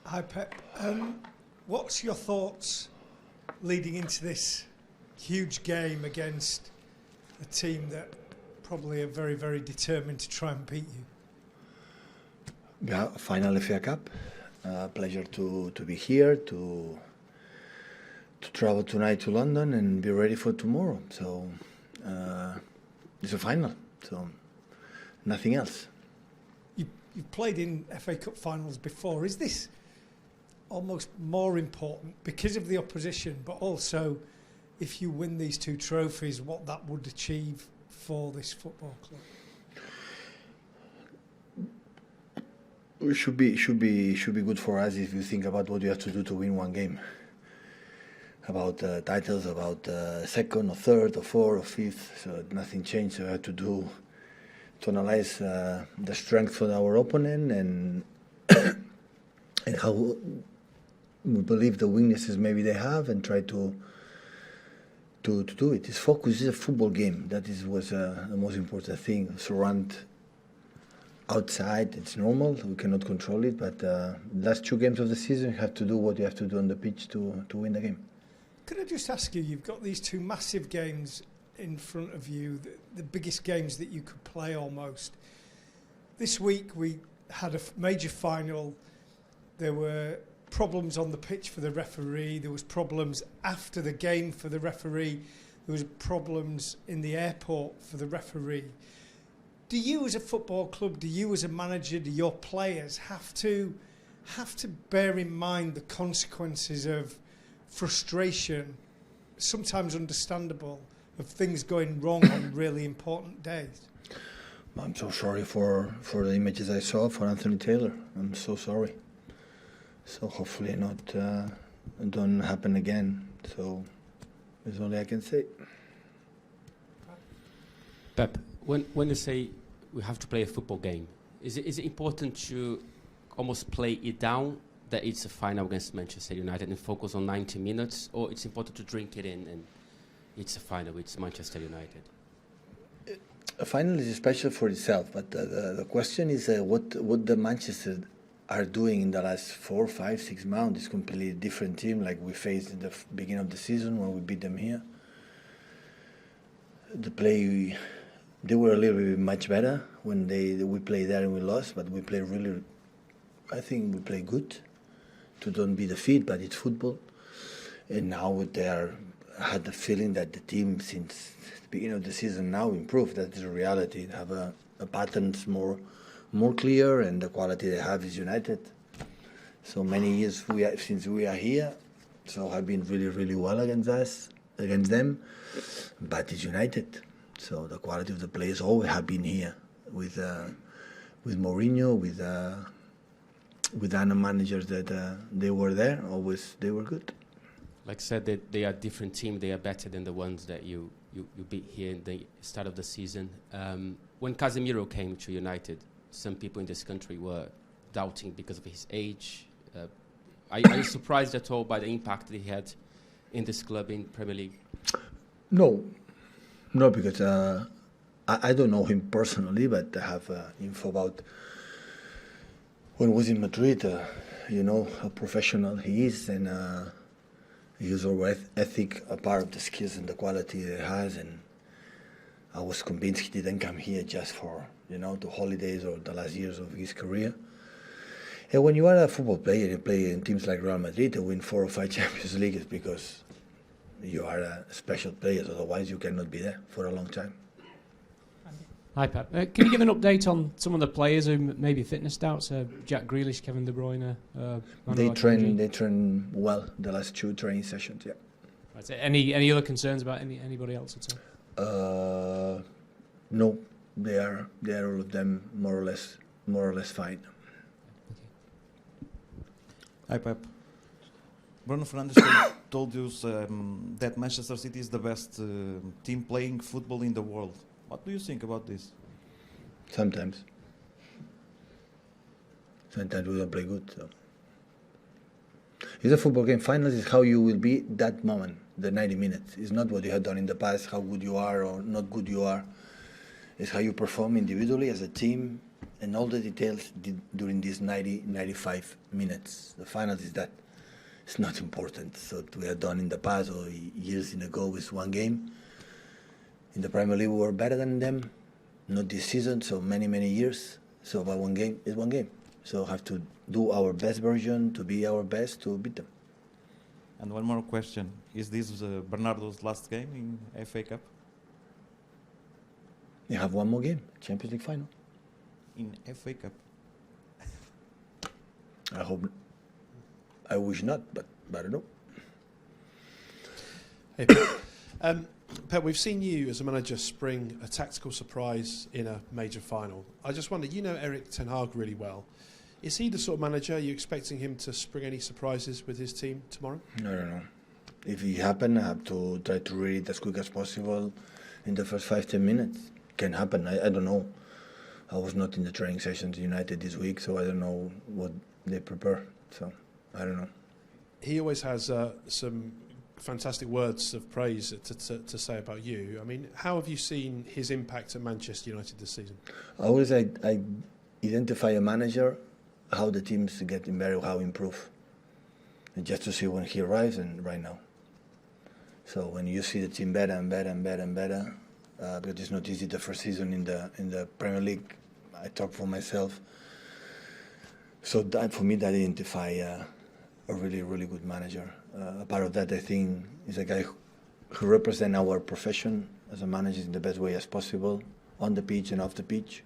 Hi Pep. What's your thoughts leading into this huge game against a team that probably are very, very determined to try and beat you? Yeah, final FA Cup. Pleasure to be here, to travel tonight to London and be ready for tomorrow. So it's a final, so nothing else. You've played in FA Cup finals before. Is this almost more important because of the opposition, but also if you win these two trophies, what that would achieve for this football club? It should be good for us if you think about what you have to do to win one game. About titles, about second or third or fourth or fifth. So nothing changed. So I had to do to analyze the strength of our opponent and and how we believe the weaknesses maybe they have and try to do it. It's focus. It's a football game. That was the most important thing. Surround outside, it's normal. We cannot control it. But last two games of the season, you have to do what you have to do on the pitch to win the game. Could I just ask you? You've got these two massive games in front of you, the biggest games that you could play almost. This week we had a major final. There were problems on the pitch for the referee. There was problems after the game for the referee. There was problems in the airport for the referee. Do you as a football club, do you as a manager, do your players have to bear in mind the consequences of frustration, sometimes understandable, of things going wrong on really important days? I'm so sorry for the images I saw for Anthony Taylor. I'm so sorry. So hopefully don't happen again. So that's all I can say. Pep, when you say we have to play a football game, is it important to almost play it down that it's a final against Manchester United and focus on 90 minutes, or it's important to drink it in and it's a final, it's Manchester United? A final is special for itself, but the question is what the Manchester are doing in the last 4, 5, 6 months. It's a completely different team like we faced in the beginning of the season when we beat them here. The play, they were a little bit much better when we played there and we lost, but we played really, I think we play good to don't be defeated, but it's football. And now I had the feeling that the team since the beginning of the season now improved. That is a reality. They have a patterns more clear, and the quality they have is United. So many years since we are here, so have been really, really well against them, but it's United. So the quality of the players always have been here with Mourinho, with other managers that they were there. Always they were good. Like I said, they are a different team. They are better than the ones that you beat here in the start of the season. When Casemiro came to United, some people in this country were doubting because of his age. Are you surprised at all by the impact that he had in this club in Premier League? No, because I don't know him personally, but I have info about when he was in Madrid. How professional he is, and his work ethic, a part of the skills and the quality he has. And I was convinced he didn't come here just for the holidays or the last years of his career. And when you are a football player, you play in teams like Real Madrid and win 4 or 5 Champions Leagues because you are a special player. Otherwise, you cannot be there for a long time. Hi, Pep. Can you give an update on some of the players who maybe fitness doubts? Jack Grealish, Kevin De Bruyne. They train well the last 2 training sessions. Yeah. Right. Any other concerns about anybody else at all? No, they are all of them more or less fine. Hi, Pep. Bruno Fernandes told you that Manchester City is the best team playing football in the world. What do you think about this? Sometimes we don't play good. So. It's a football game. Finals is how you will be that moment, the 90 minutes. It's not what you have done in the past, how good you are or not good you are. It's how you perform individually as a team and all the details during these 90, 95 minutes. The finals is that. It's not important. So we have done in the past or years ago with one game. In the Premier League, we were better than them. Not this season, so many, many years. So by one game is one game. So have to do our best version to be our best to beat them. And one more question. Is this Bernardo's last game in FA Cup? You have one more game, Champions League final. In FA Cup? I hope. I wish not, but I don't know. Hey, Pep. Pep, we've seen you as a manager spring a tactical surprise in a major final. I just wonder, you know Erik ten Hag really well. Is he the sort of manager, are you expecting him to spring any surprises with his team tomorrow? I don't know. If it happens, I have to try to read it as quick as possible in the first 5-10 minutes. Can happen, I don't know. I was not in the training sessions United this week, so I don't know what they prepare. So I don't know. He always has some fantastic words of praise to say about you. I mean, how have you seen his impact at Manchester United this season? Always I identify a manager, how the teams getting better, how improve. And just to see when he arrives and right now. So when you see the team better and better and better and better, because it's not easy the first season in the Premier League, I talk for myself. So that, for me, that identify a really, really good manager. A part of that, I think, is a guy who represents our profession as a manager in the best way as possible, on the pitch and off the pitch.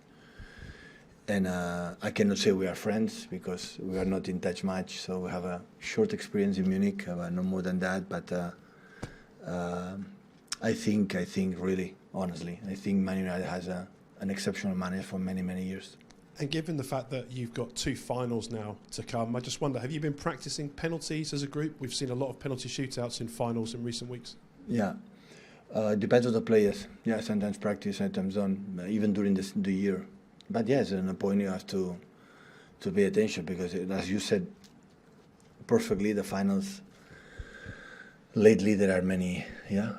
And I cannot say we are friends because we are not in touch much. So we have a short experience in Munich, no more than that. But I think really, honestly, I think Man United has an exceptional manager for many, many years. And given the fact that you've got 2 finals now to come, I just wonder, have you been practicing penalties as a group? We've seen a lot of penalty shootouts in finals in recent weeks. Yeah, it depends on the players. Yeah, sometimes practice, sometimes on, even during the year. But yes, at a point you have to pay attention because, as you said perfectly, the finals, lately there are many,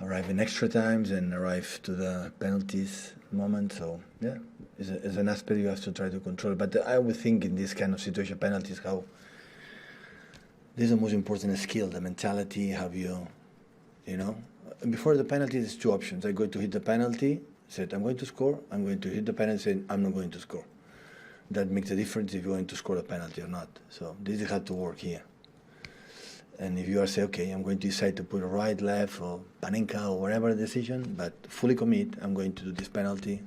arrive in extra times and arrive to the penalties moment. So, yeah, it's an aspect you have to try to control. But I would think in this kind of situation, penalties, how this is the most important skill, the mentality, have you know. Before the penalty, there's 2 options. I'm going to hit the penalty, said I'm going to score. I'm going to hit the penalty, said I'm not going to score. That makes a difference if you're going to score a penalty or not. So this is how to work here. And if you are say, okay, I'm going to decide to put a right, left, or Panenka, or whatever decision, but fully commit, I'm going to do this penalty.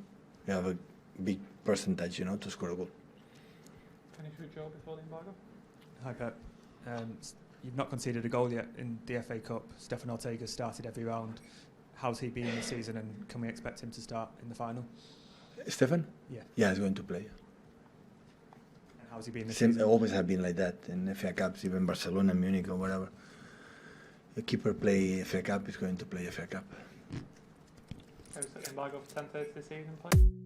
You have a big percentage, to score a goal. Finish with Joe before the embargo. Hi Pep. You've not conceded a goal yet in the FA Cup. Stefan Ortega started every round. How's he been this season, and can we expect him to start in the final? Stefan? Yeah. Yeah, he's going to play. And how's he been this Same, season? always have been like that in FA Cups, even Barcelona, Munich, or whatever. A keeper play FA Cup is going to play FA Cup. How's the embargo for 10:30 this evening, please?